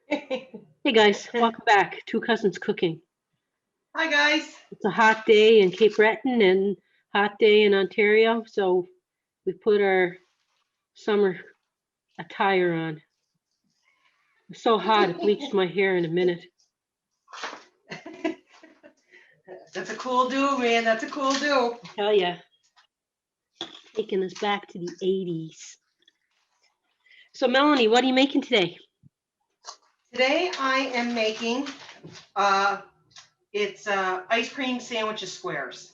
Hey guys, welcome back. Two Cousins Cooking. Hi guys. It's a hot day in Cape Breton and hot day in Ontario, so we put our summer attire on. It's so hot, it bleached my hair in a minute. That's a cool do, man. That's a cool do. I tell ya, taking us back to the 80s. So Melanie, what are you making today? Today I am making it's ice cream sandwiches squares.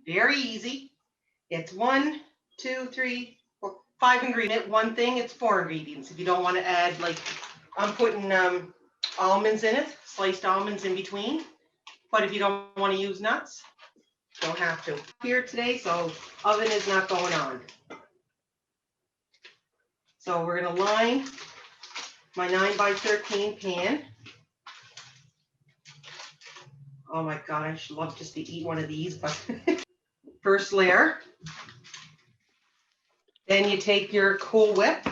Very easy. It's 1, 2, 3, 4, 5 ingredients. One thing, it's 4 ingredients. If you don't want to add, like, I'm putting almonds in it, sliced almonds in between. But if you don't want to use nuts, don't have to. Here today, so oven is not going on. So we're gonna line my 9x13 pan. Oh my God, I should love just to eat one of these, but first layer. Then you take your Cool Whip.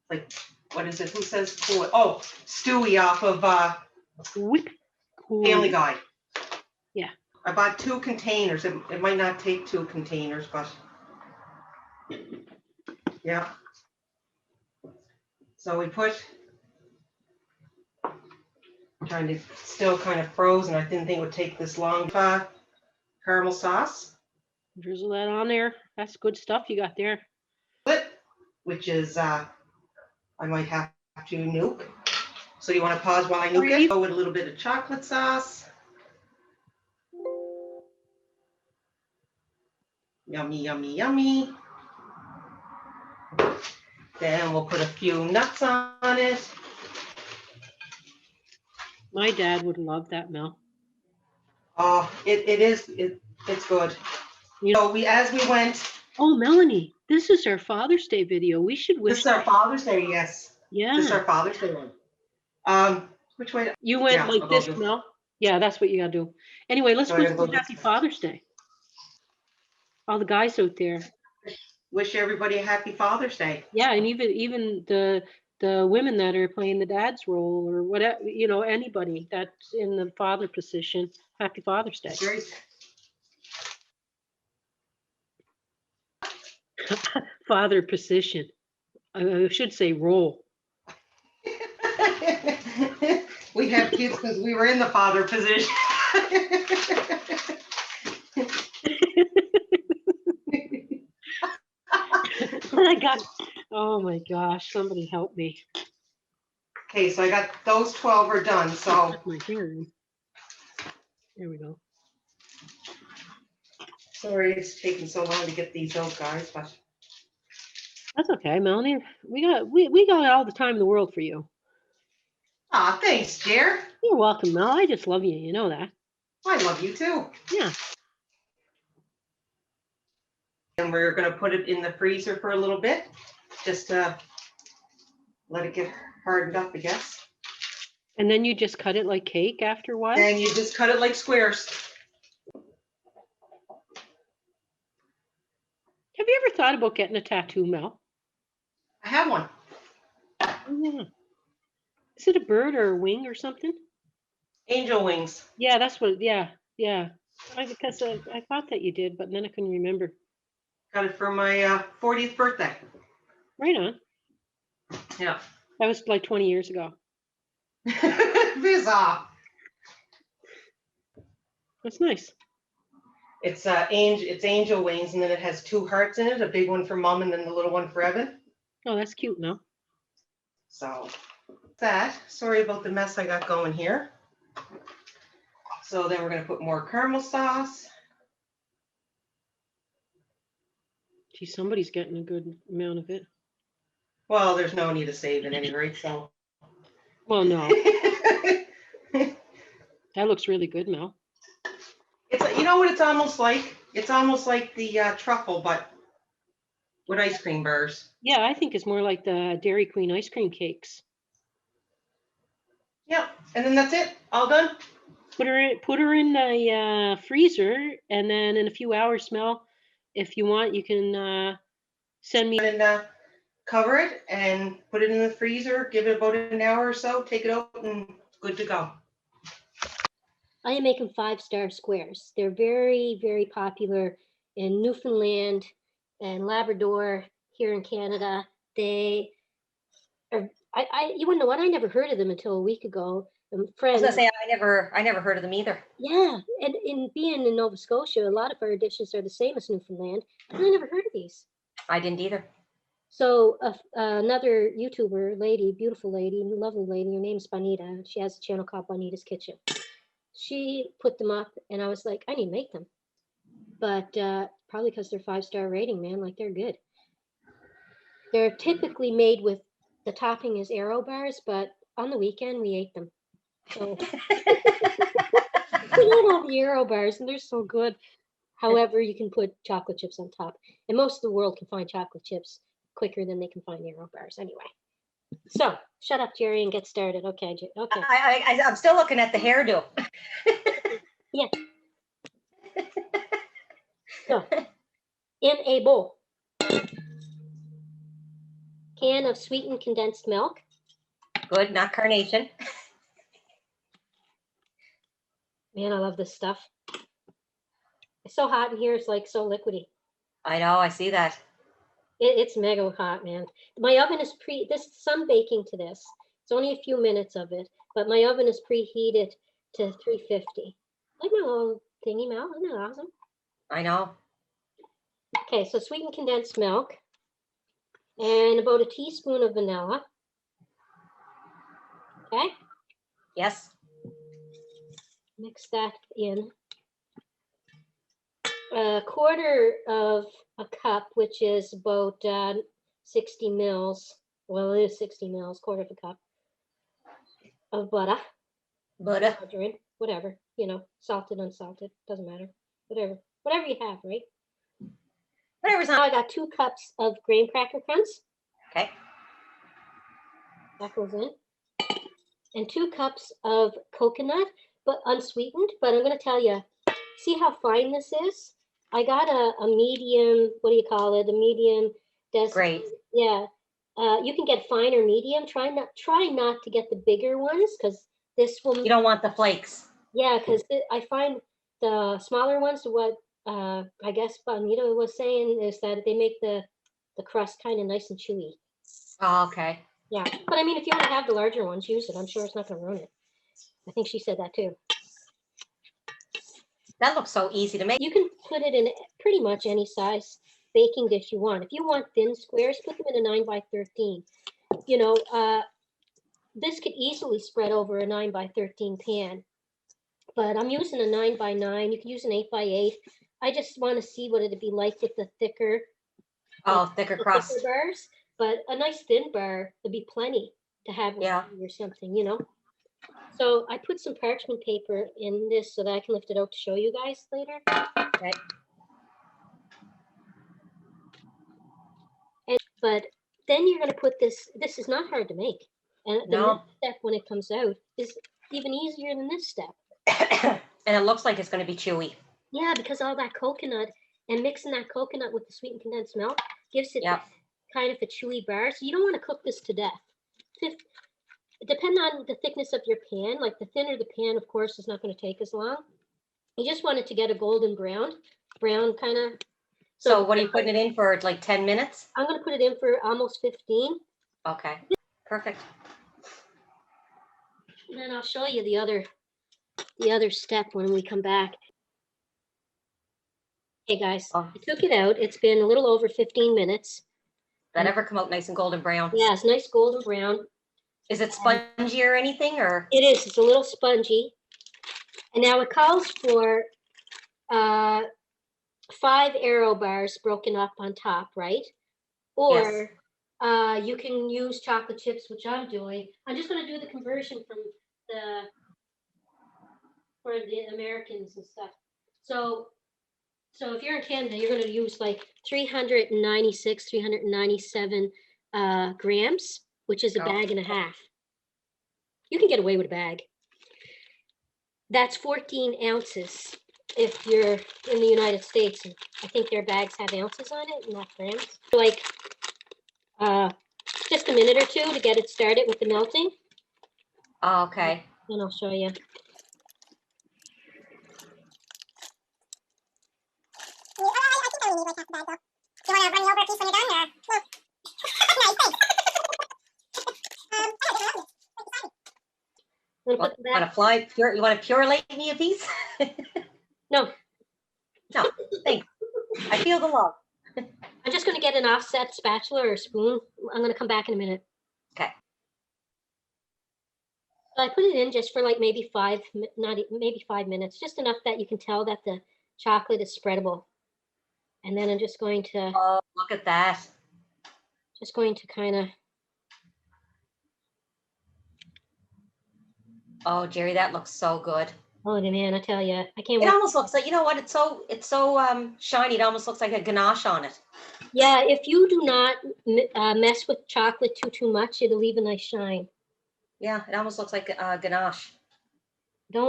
Like, what is it? Who says Cool Whip? Oh, Stewie off of Whip. Cool. Family Guy. Yeah. I bought 2 containers. It might not take 2 containers, but yeah. So we put, trying to, still kind of frozen. I didn't think it would take this long. Caramel sauce. Drizzle that on there. That's good stuff you got there. Which is, I might have to nuke. So you want to pause while I nuke it? Go with a little bit of chocolate sauce. Yummy, yummy, yummy. Then we'll put a few nuts on it. My dad would love that, Mel. Oh, it's good. You know, So as we went. Oh, Melanie, this is our Father's Day video. We should wish. This is our Father's Day, yes. Yeah. This is our Father's Day one. Which way? You went like this, Mel? Yeah, that's what you gotta do. Anyway, let's wish them happy Father's Day. All the guys out there. Wish everybody a happy Father's Day. Yeah, and even the women that are playing the dad's role or whatever, you know, anybody that's in the father position, happy Father's Day. Father position. I should say role. We have kids because we were in the father position. Oh my gosh, somebody help me. Okay, so I got those 12 are done. So there we go. Sorry it's taking so long to get these out, guys, but that's okay, Melanie. We got all the time in the world for you. Ah, thanks, dear. You're welcome, Mel. I just love you. You know that. I love you too. Yeah. And we're going to put it in the freezer for a little bit, just to let it get hardened up, I guess. And then you just cut it like cake after a while? Then you just cut it like squares. Have you ever thought about getting a tattoo, Mel? I have one. Oh, yeah. Is it a bird or a wing or something? Angel wings. Yeah, that's what, yeah. Because I thought that you did, but then I couldn't remember. Got it for my 40th birthday. Right on. Yeah. That was like 20 years ago. Bizarre. That's nice. It's angel wings, and then it has 2 hearts in it, a big one for Mom and then the little one for Evan. Oh, that's cute, no? So that, sorry about the mess I got going here. So then we're going to put more caramel sauce. Gee, somebody's getting a good amount of it. Well, there's no need to save it anyway, so. Well, no. That looks really good, Mel. It's, you know what it's almost like? It's almost like the truffle, but with ice cream bars. Yeah, I think it's more like the Dairy Queen ice cream cakes. Yeah, and then that's it. All done. Put her in the freezer, and then in a few hours, Mel, if you want, you can send me. And cover it and put it in the freezer, give it about an hour or so, take it out and good to go. I am making 5-star squares. They're very, very popular in Newfoundland and Labrador here in Canada. They are, you wouldn't know what, I never heard of them until a week ago. I was Friends, gonna say I never heard of them either. yeah, and in being in Nova Scotia, a lot of our dishes are the same as Newfoundland, and I never heard of these. I didn't either. So another YouTuber lady, beautiful lady, lovely lady, her name's Bonita. She has a channel called Bonita's Kitchen. She put them up, and I was like, I need to make them. But probably because they're 5-star rating, man, like they're good. They're typically made with, the topping is aero bars, but on the weekend we ate them. So we love all the aero bars, and they're so good. However, you can put chocolate chips on top, and most of the world can find chocolate chips quicker than they can find aero bars anyway. So shut up, Jerry, and get started. Okay, okay. I'm still looking at the hairdo. Yeah. So, in a bowl, can of sweetened condensed milk. Good, not carnation. Man, I love this stuff. It's so hot in here, it's like so liquidy. I know, I see that. It's mega hot, man. My oven is some baking to this. It's only a few minutes of it, but my oven is preheated to 350. Like my little thingy mouth, isn't that awesome? I know. Okay, so sweetened condensed milk and about a teaspoon of vanilla. Okay. Yes. Mix that in. A quarter of a cup, which is about 60 mils. Well, it is 60 mils, quarter of a cup of butter. Butter. Margarine, whatever, salted, unsalted, doesn't matter. Whatever you have, right? Whatever's Now on. I got 2 cups of graham cracker crumbs. Okay. That goes in. And 2 cups of coconut, but unsweetened. But I'm going to tell you, see how fine this is? I got a medium, what do you call it? A medium. Great. Yeah. You can get fine or medium. Try not to get the bigger ones, because this will. You don't want the flakes. Yeah, because I find the smaller ones, what I guess Bonita was saying, is that they make the crust kind of nice and chewy. Oh, okay. Yeah, but I mean, if you want to have the larger ones, use it. I'm sure it's not going to ruin it. I think she said that too. That looks so easy to make. You can put it in pretty much any size baking dish you want. If you want thin squares, put them in a 9 by 13. This could easily spread over a 9 by 13 pan. But I'm using a 9 by 9. You can use an 8 by 8. I just want to see what it'd be like with the thicker. Thicker crust. Thicker bars, but a nice thin bar would be plenty to have or something, So I put some parchment paper in this so that I can lift it out to show you guys later. Okay. But then you're going to put this. This is not hard to make, and the next step when it comes out is even easier than this step. And it looks like it's going to be chewy. Yeah, because all that coconut and mixing that coconut with the sweetened condensed milk gives it kind of a chewy bar. So you don't want to cook this to death. Depending on the thickness of your pan, like the thinner the pan, of course, is not going to take as long. You just want it to get a golden brown kind of. So what are you putting it in for, like 10 minutes? I'm going to put it in for almost 15. Okay, perfect. And then I'll show you the other step when we come back. Hey guys, I took it out. It's been a little over 15 minutes. That ever come out nice and golden brown? Yeah, it's nice golden brown. Is it spongy or anything, or? It is. It's a little spongy. And now it calls for 5 aero bars broken up on top, right? Or you can use chocolate chips, which I'm doing. I'm just going to do the conversion for the Americans and stuff. So if you're in Canada, you're going to use like 397 grams, which is a bag and a half. You can get away with a bag. That's 14 ounces if you're in the United States. I think their bags have ounces on it, not grams. Like Just a minute or two to get it started with the melting, Oh, okay. and I'll show you. I'm gonna put Want to fly pure? You want to purelate me a piece? No, No, thanks. I feel the love. I'm just gonna get an offset spatula or spoon. I'm gonna come back in a minute. Okay. I put it in just for like maybe maybe 5 minutes, just enough that you can tell that the chocolate is spreadable. And then I'm just going to Oh, look at that. kind of. Oh, Jerry, that looks so good. Oh man, I tell you, I can't It wait. almost looks like, you know what? It's so shiny. It almost looks like a ganache on it. Yeah, if you do not mess with chocolate too much, it'll leave a nice shine. Yeah, it almost looks like ganache. You don't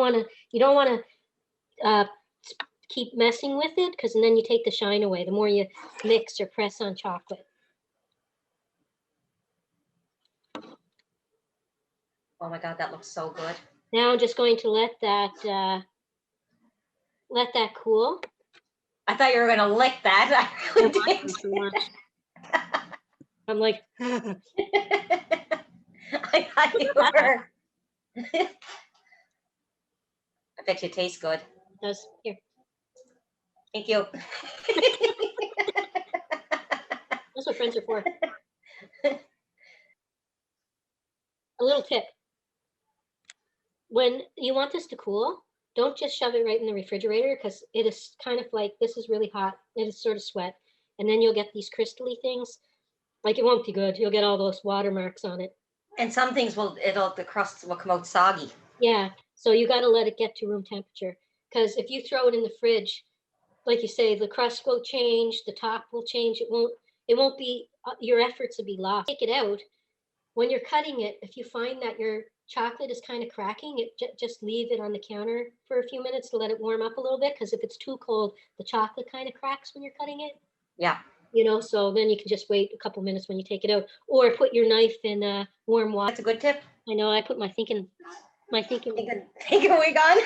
want to keep messing with it, because then you take the shine away the more you mix or press on chocolate. Oh my God, that looks so good. Now I'm just going to let that cool. I thought you were gonna lick that. I really did. Too much. I'm like, I thought you were. I bet you it tastes good. does here. Thank you. That's what friends are for. A little tip. When you want this to cool, don't just shove it right in the refrigerator, because it is kind of like, this is really hot. It is sort of sweat. And then you'll get these crystally things. Like, it won't be good. You'll get all those watermarks on it. And some things the crust will come out soggy. Yeah. So you got to let it get to room temperature, because if you throw it in the fridge, like you say, the crust will change, the top will change. It won't be, your efforts will be lost. Take it out. When you're cutting it, if you find that your chocolate is kind of cracking, just leave it on the counter for a few minutes to let it warm up a little bit, because if it's too cold, the chocolate kind of cracks when you're cutting it. Yeah. So then you can just wait a couple minutes when you take it out, or put your knife in warm water. That's a good tip. I know, I put my thinking Thinking wig on.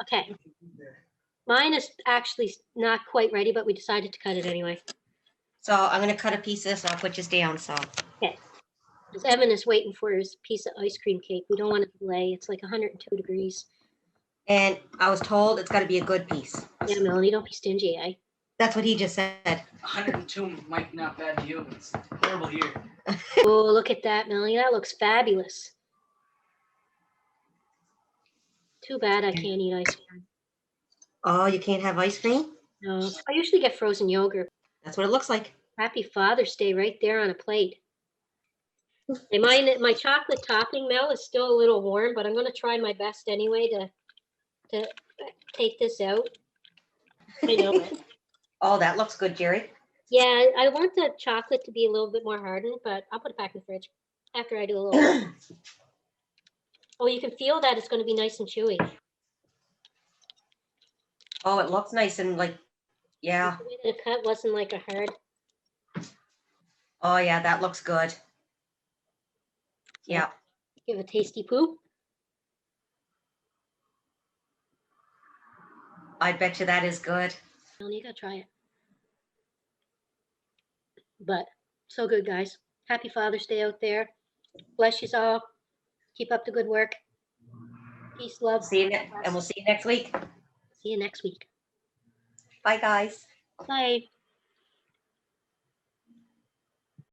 Okay. Mine is actually not quite ready, but we decided to cut it anyway. So I'm gonna cut a piece of this and I'll put this down. So. Okay. Because Evan is waiting for his piece of ice cream cake. We don't want to delay. It's like 102 degrees. And I was told it's got to be a good piece. Yeah, Melanie, don't be stingy, eh? That's what he just said. 102 might not bad to you. It's horrible here. Oh, look at that, Melanie. That looks fabulous. Too bad I can't eat ice cream. Oh, you can't have ice cream? No, I usually get frozen yogurt. That's what it looks like. Happy Father's Day right there on a plate. And my chocolate topping, Mel, is still a little warm, but I'm going to try my best anyway to take this out. I know it. Oh, that looks good, Jerry. Yeah, I want the chocolate to be a little bit more hardened, but I'll put it back in the fridge after I do a little. Oh, you can feel that it's going to be nice and chewy. Oh, it looks nice and like, yeah. The way that it cut wasn't like a hard. Oh, yeah, that looks good. Yeah. Give a tasty poo. I bet you that is good. You gotta try it. But so good, guys. Happy Father's Day out there. Bless you all. Keep up the good work. Peace, love. And we'll see you next week. See you next week. Bye, guys. Bye.